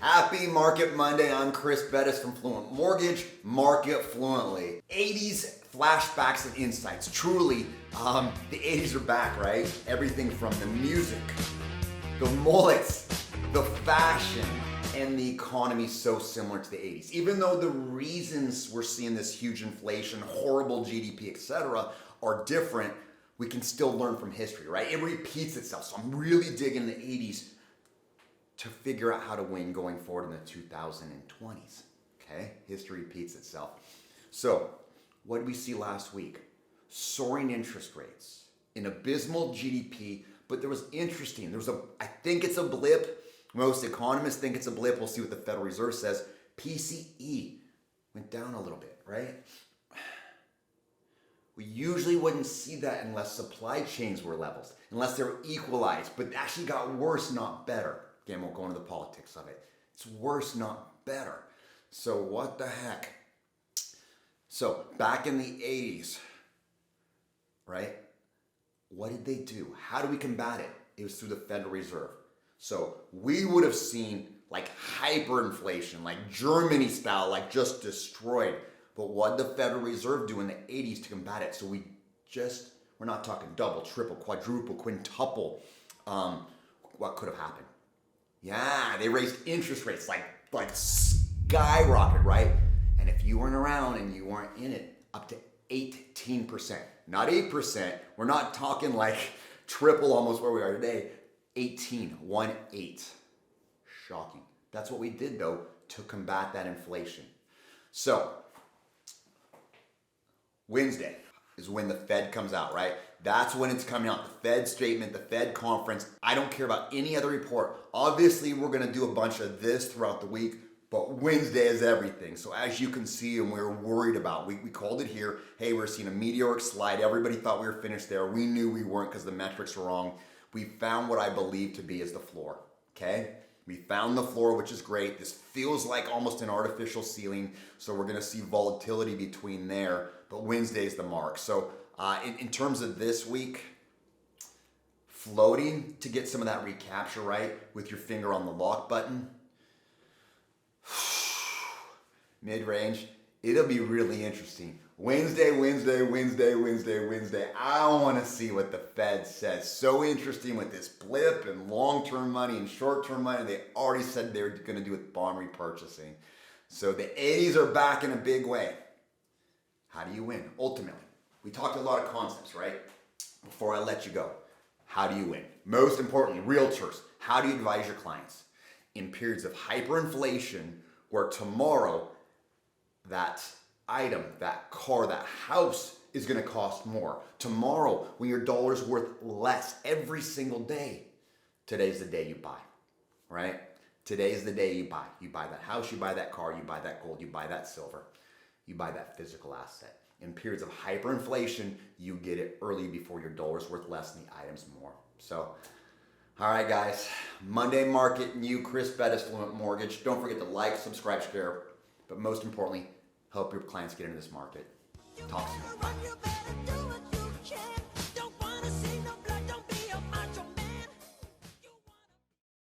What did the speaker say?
Happy Market Monday. I'm Chris Bettis from Fluent Mortgage, Market Fluently. 80s flashbacks and insights. Truly, the 80s are back, right? Everything from the music, the mullets, the fashion, and the economy so similar to the 80s. Even though the reasons we're seeing this huge inflation, horrible GDP, etc., are different, we can still learn from history, right? It repeats itself. So I'm really digging the 80s to figure out how to win going forward in the 2020s. Okay, history repeats itself. So what did we see last week? Soaring interest rates, an abysmal GDP, but there was I think it's a blip. Most economists think it's a blip. We'll see what the Federal Reserve says. PCE went down a little bit, right? We usually wouldn't see that unless supply chains were leveled, unless they were equalized, but it actually got worse, not better. Again, won't go into the politics of it. It's worse, not better. So what the heck? So back in the 80s, right? What did they do? How do we combat it? It was through the Federal Reserve. So we would have seen like hyperinflation, like Germany style, like just destroyed. But what did the Federal Reserve do in the 80s to combat it? So we're not talking double, triple, quadruple, quintuple. What could have happened? Yeah, they raised interest rates like skyrocketed, right? And if you weren't around and you weren't in it, up to 18%. Not 8%. We're not talking like triple almost where we are today. 18. Shocking. That's what we did though to combat that inflation. So Wednesday is when the Fed comes out, right? That's when it's coming out. The Fed statement, the Fed conference. I don't care about any other report. Obviously, we're going to do a bunch of this throughout the week, but Wednesday is everything. So as you can see, and we were worried about, we called it here. Hey, we're seeing a meteoric slide. Everybody thought we were finished there. We knew we weren't because the metrics were wrong. We found what I believe to be is the floor, okay? We found the floor, which is great. This feels like almost an artificial ceiling. So we're going to see volatility between there, but Wednesday is the mark. So in terms of this week, floating to get some of that recapture, right? With your finger on the lock button. Mid-range, it'll be really interesting. Wednesday. I want to see what the Fed says. So interesting with this blip and long-term money and short-term money. They already said they're going to do with bond repurchasing. So the 80s are back in a big way. How do you win? Ultimately, we talked a lot of concepts, right? Before I let you go, how do you win? Most importantly, realtors, how do you advise your clients? In periods of hyperinflation, where tomorrow that item, that car, that house is going to cost more. Tomorrow, when your dollar's worth less every single day, today's the day you buy, right? Today's the day you buy. You buy that house, you buy that car, you buy that gold, you buy that silver, you buy that physical asset. In periods of hyperinflation, you get it early before your dollar's worth less and the item's more. So, all right, guys. Monday Market and you, Chris Bettis, Fluent Mortgage. Don't forget to like, subscribe, share, but most importantly, help your clients get into this market. Talk soon.